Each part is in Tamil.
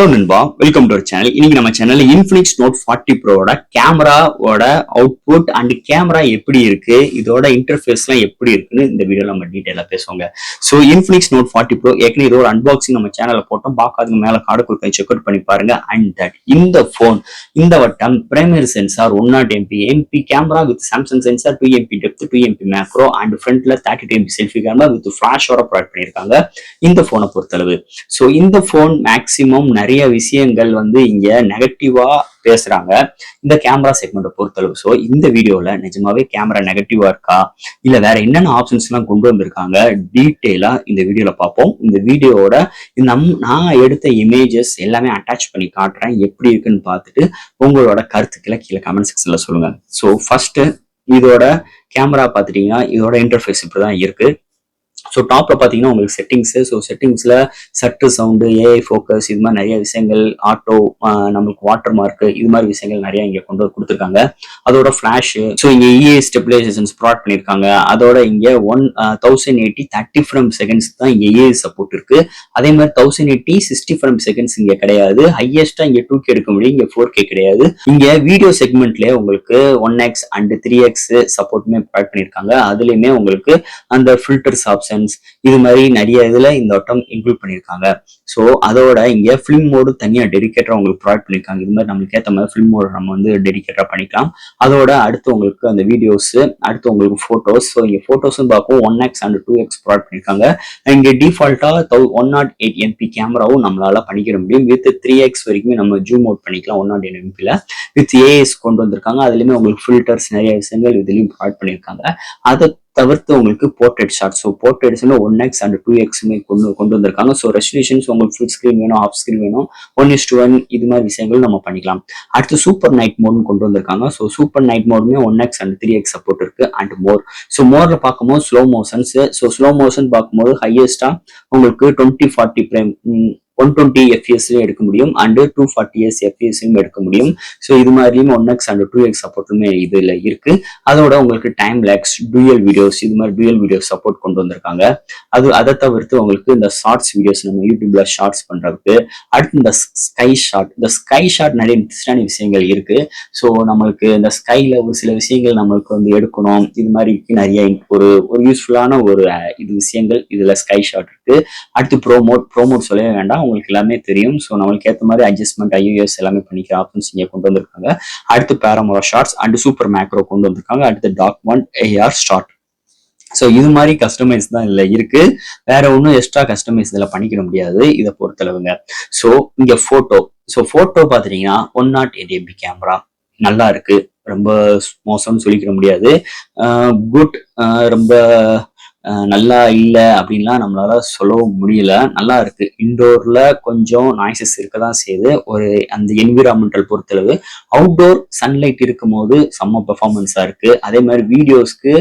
ஹலோ நண்பா, வெல்கம் டு அவர் சேனல். இன்னைக்கு நம்ம சேனல்ல இன்ஃபினிக்ஸ் நோட் 40 ப்ரோவோட கேமராவோட அவுட்புட் அண்ட் கேமரா எப்படி இருக்கு, இதோட இன்டர்ஃபேஸ்லாம் எப்படி இருக்குன்னு இந்த வீடியோல நம்ம டீடைலா பேசுவோங்க. ஸோ இன்ஃபினிக்ஸ் நோட் 40 ப்ரோ ஏற்கனவே இதோட அன்பாக்சிங் நம்ம சேனல்ல போட்டோம். பார்க்காதவங்க மேல கார்டு கொடுக்க செக் அவுட் பண்ணி பாருங்க. அண்ட் தட் இந்த போன் இந்த வட்டம் primary sensor 100 MP camera with Samsung sensor 2 MP depth 2 MP macro and ஃப்ரண்ட்ல 32 MP செல்ஃபி கேமரா வித் ஃபிளாஷோட ப்ரொவைட் பண்ணியிருக்காங்க இந்த போனை பொறுத்தளவு. ஸோ இந்த போன் மேக்சிமம் நிறைய விஷயங்கள் இங்க நெகட்டிவா பேசுறாங்க இந்த கேமரா செக்மெண்ட்டை பொறுத்தளவு. ஸோ இந்த வீடியோல நிஜமாவே கேமரா நெகட்டிவா இருக்கா, இல்ல வேற என்னென்ன ஆப்ஷன்ஸ் எல்லாம் கொண்டு வந்திருக்காங்க டீட்டெயிலா இந்த வீடியோல பார்ப்போம். இந்த வீடியோவோட நான் எடுத்த இமேஜஸ் எல்லாமே அட்டாச் பண்ணி காட்டுறேன். எப்படி இருக்குன்னு பார்த்துட்டு உங்களோட கருத்துக்களை கீழே கமெண்ட் செக்ஷன்ல சொல்லுங்க. ஸோ ஃபர்ஸ்ட் இதோட கேமரா பார்த்துட்டீங்கன்னா இதோட இன்டர்ஃபேஸ் இப்படிதான் இருக்கு. ஸோ டாப்ல பார்த்தீங்கன்னா உங்களுக்கு செட்டிங்ஸ். ஸோ செட்டிங்ஸ்ல சட்டு சவுண்டு, ஏஐ ஃபோக்கஸ், இது மாதிரி நிறைய விஷயங்கள், ஆட்டோ, நம்மளுக்கு வாட்டர் மார்க், இது மாதிரி விஷயங்கள் நிறைய இங்க கொண்டு கொடுத்துருக்காங்க. அதோட ஃபிளாஷ், ஸோ இங்க இஏ ஸ்டெபிலைசேஷன்ஸ் ப்ரொவைட் பண்ணியிருக்காங்க. அதோட இங்க 1080 30 ஃப்ரேம் செகண்ட்ஸ் தான் இங்க ஏஐ சப்போர்ட் இருக்கு. அதே மாதிரி 1080 60 ஃப்ரேம் செகண்ட்ஸ் இங்க கிடையாது. ஹையஸ்டா இங்க 2K எடுக்க முடியும், இங்க 4K கிடையாது. இங்க வீடியோ செக்மெண்ட்லயே உங்களுக்கு 1x அண்ட் 3x சப்போர்ட்டுமே ப்ரொவைட் பண்ணியிருக்காங்க. அதுலயுமே உங்களுக்கு அந்த ஃபில்டர்ஸ் ஆப்ஷன் இது மாதிரி நிறைய இதுல இந்த வட்டம் இன்க்ளூட் பண்ணிருக்காங்க. ஸோ அதோட இங்க பிலிம் மோடு தனியா டெடிகேட்டரா உங்களுக்கு ப்ரொவைட் பண்ணிருக்காங்க. இது மாதிரி நம்மளுக்கு ஏற்ற மாதிரி பிலிம் மோடு நம்ம டெடிகேட்டரா பண்ணிக்கலாம். அதோட அடுத்து உங்களுக்கு அந்த வீடியோஸ், அடுத்து உங்களுக்கு போட்டோஸ். ஸோ இங்க போட்டோஸும் பார்க்கும் 1x அண்ட் 2x ப்ரொவைட் பண்ணிருக்காங்க. இங்க டிஃபால்ட்டா 108 MP கேமராவும் நம்மளால பண்ணிக்கிற முடியும். வித் 3x வரைக்குமே நம்ம ஜூம் அவுட் பண்ணிக்கலாம் 108 MP வித் ஏஎஸ் கொண்டு வந்திருக்காங்க. அதுலயுமே உங்களுக்கு ஃபில்டர்ஸ் நிறைய விஷயங்கள் இதுலயும் ப்ரொவைட் பண்ணிருக்காங்க. அதை தவிர்த்து உங்களுக்கு போர்ட்ரேட் ஷாட். ஸோ போர்ட்ரேட்ஸ்ல 1x அண்ட் 2xமே கொண்டு வந்திருக்காங்க. ஸோ ரெசல்யூஷன்ஸ் உங்களுக்கு ஃபுல் ஸ்கிரீன் வேணும், ஆஃப் ஸ்கிரீன் வேணும், 1:1 இது மாதிரி விஷயங்கள் நம்ம பண்ணிக்கலாம். அடுத்து சூப்பர் நைட் மோட்னு கொண்டு வந்திருக்காங்க. ஸோ சூப்பர் நைட் மோடுமே 1x அண்ட் 3x சப்போர்ட் இருக்கு. அண்ட் மோர், ஸோ மோர்ல பார்க்கும்போது slow motions. So slow motion பார்க்கும்போது ஹையஸ்டா உங்களுக்கு 2040 ஃப்ரேம் 120 FPS எடுக்க முடியும் அண்ட் 240 FPS எடுக்க முடியும். ஸோ இது மாதிரியும் 1x அண்ட் 2x சப்போர்ட்டுமே இதுல இருக்கு. அதோட உங்களுக்கு டைம் லேக்ஸ், டூயல் வீடியோஸ், இது மாதிரி டூயல் வீடியோஸ் சப்போர்ட் கொண்டு வந்திருக்காங்க. அதை தவிர்த்து உங்களுக்கு இந்த ஷார்ட்ஸ் வீடியோஸ் நம்ம யூடியூப்ல ஷார்ட்ஸ் பண்றதுக்கு, அடுத்து இந்த ஸ்கை ஷாட் நிறைய இன்ட்ரெஸ்டான விஷயங்கள் இருக்கு. ஸோ நம்மளுக்கு இந்த ஸ்கைல ஒரு சில விஷயங்கள் நம்மளுக்கு எடுக்கணும், இது மாதிரி நிறைய ஒரு யூஸ்ஃபுல்லான ஒரு இது விஷயங்கள் இதுல ஸ்கை ஷாட் இருக்கு. அடுத்து ப்ரோமோட் சொல்லவே வேண்டாம், உங்களுக்கு எல்லாமே தெரியும். ஸோ நம்மளுக்கு ஏற்ற மாதிரி அட்ஜஸ்ட்மெண்ட், ஐஓஎஸ் எல்லாமே பண்ணிக்கிற ஆப்ஷன்ஸ் இங்கே கொண்டு வந்திருக்காங்க. அடுத்து பேராமோரா ஷார்ட்ஸ் அண்ட் சூப்பர் மேக்ரோ கொண்டு வந்திருக்காங்க. அடுத்து டாக்குமெண்ட் AR ஷார்ட். ஸோ இது மாதிரி கஸ்டமைஸ் தான் இதுல இருக்கு. வேற ஒன்றும் எக்ஸ்ட்ரா கஸ்டமைஸ் இதுல பண்ணிக்கிட முடியாது இதை பொறுத்தளவுங்க. ஸோ இங்க போட்டோ பாத்தீங்கன்னா 108 MP கேமரா நல்லா இருக்கு. ரொம்ப மோசம்னு சொல்லிக்கிட முடியாது. குட், ரொம்ப நல்லா இல்லை அப்படின்லாம் நம்மளால சொல்லவும் முடியல. நல்லா இருக்கு. இன்டோர்ல கொஞ்சம் நாய்ஸஸ் இருக்கதான் செய்யுது ஒரு அந்த என்விரான்மெண்டல் பொறுத்தளவு. அவுட்டோர் சன்லைட் இருக்கும் போது செம்ம பெர்ஃபார்மன்ஸா இருக்கு. அதே மாதிரி வீடியோஸ்க்கு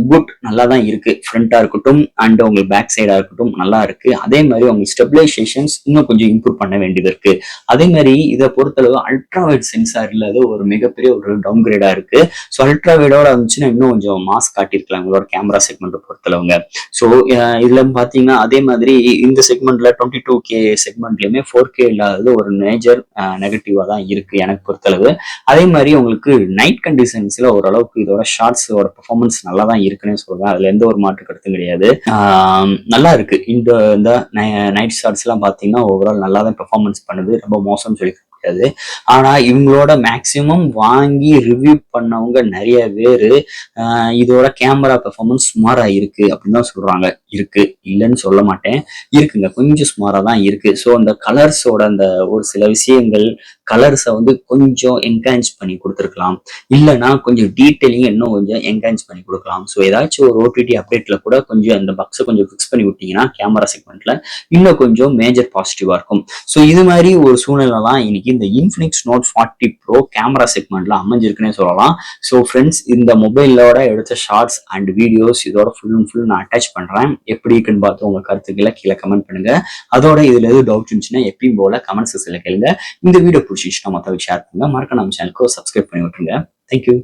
குட், நல்லா தான் இருக்கு. ஃப்ரண்டா இருக்கட்டும் அண்ட் உங்களுக்கு பேக் சைடா இருக்கட்டும் நல்லா இருக்கு. அதே மாதிரி உங்களுக்கு ஸ்டெபிலைசேஷன்ஸ் இன்னும் கொஞ்சம் இம்ப்ரூவ் பண்ண வேண்டியது இருக்கு. அதே மாதிரி இதை பொறுத்தளவு அல்ட்ராவைட் சென்சார் இல்லாத ஒரு மிகப்பெரிய ஒரு டவுன் கிரேடா இருக்கு. ஸோ அல்ட்ராவைடோட இருந்துச்சுன்னா இன்னும் கொஞ்சம் மாஸ் காட்டியிருக்கலாம் உங்களோட கேமரா செக்மெண்ட் பொறுத்தளவுங்க. ஸோ இதுல பாத்தீங்கன்னா அதே மாதிரி இந்த செக்மெண்ட்ல 22K செக்மெண்ட்லயுமே 4K இல்லாதது ஒரு மேஜர் நெகட்டிவா தான் இருக்கு எனக்கு பொறுத்தளவு. அதே மாதிரி உங்களுக்கு நைட் கண்டிஷன்ஸ்ல ஓரளவுக்கு இதோட ஷார்ட்ஸோட பெர்ஃபார்மன்ஸ் நல்லா தான் இருக்குன்னு சொல்றேன். அதுல எந்த ஒரு மாற்று கருத்தும் கிடையாது. நல்லா இருக்கு. இந்த நைட் ஷார்ட்ஸ் எல்லாம் பாத்தீங்கன்னா ஓவரால் நல்லா தான் பெர்ஃபார்மன்ஸ் பண்ணுது. ரொம்ப மோசம் சொல்லி முடியாது. ஆனா இவங்களோட மேக்சிமம் வாங்கி ரிவ்யூ பண்ணவங்க நிறைய பேரு இதோட கேமரா பெர்ஃபார்மன்ஸ் சுமாரா இருக்கு அப்படின்னு தான் சொல்றாங்க. இருக்கு, இல்லைன்னு சொல்ல மாட்டேன், இருக்குங்க, கொஞ்சம் சுமாரா தான் இருக்கு. ஸோ அந்த கலர்ஸோட அந்த ஒரு சில விஷயங்கள், கலர்ஸை கொஞ்சம் என்ஹான்ஸ் பண்ணி கொடுத்துருக்கலாம், இல்லைன்னா கொஞ்சம் டீட்டெயிலிங் இன்னும் கொஞ்சம் என்ஹான்ஸ் பண்ணி கொடுக்கலாம். ஸோ ஏதாச்சும் ஒரு OTT அப்டேட்ல கூட கொஞ்சம் அந்த பக்ஸை கொஞ்சம் ஃபிக்ஸ் பண்ணி விட்டீங்கன்னா கேமரா செக்மெண்ட்ல இன்னும் கொஞ்சம் மேஜர் பாசிட்டிவா இருக்கும். ஸோ இது மாதிரி ஒரு சூழ்நிலை தான் இன்னைக்கு இந்த இன்ஃபினிக்ஸ் நோட் 40 ப்ரோ கேமரா செக்மெண்ட்ல அமைஞ்சிருக்குன்னே சொல்லலாம். ஸோ ஃப்ரெண்ட்ஸ், இந்த மொபைலோட எடுத்த ஷார்ட்ஸ் அண்ட் வீடியோஸ் இதோட ஃபுல் நான் அட்டாச் பண்றேன். எப்படி இருக்குன்னு பார்த்து உங்க கருத்துக்களை கீழே கமெண்ட் பண்ணுங்க. அதோட இதுல எதுவும் டவுட் இருந்துச்சுன்னா எப்பயும் போல கமெண்ட் செக்ஷன்ல கேளுங்க. இந்த வீடியோ பிடிச்சிச்சுன்னா மற்றவங்க ஷேர் பண்ணுங்க. மறக்க நம்ம சேனலுக்கு சப்ஸ்கிரைப் பண்ணி விட்டுருங்க. தேங்க்யூ.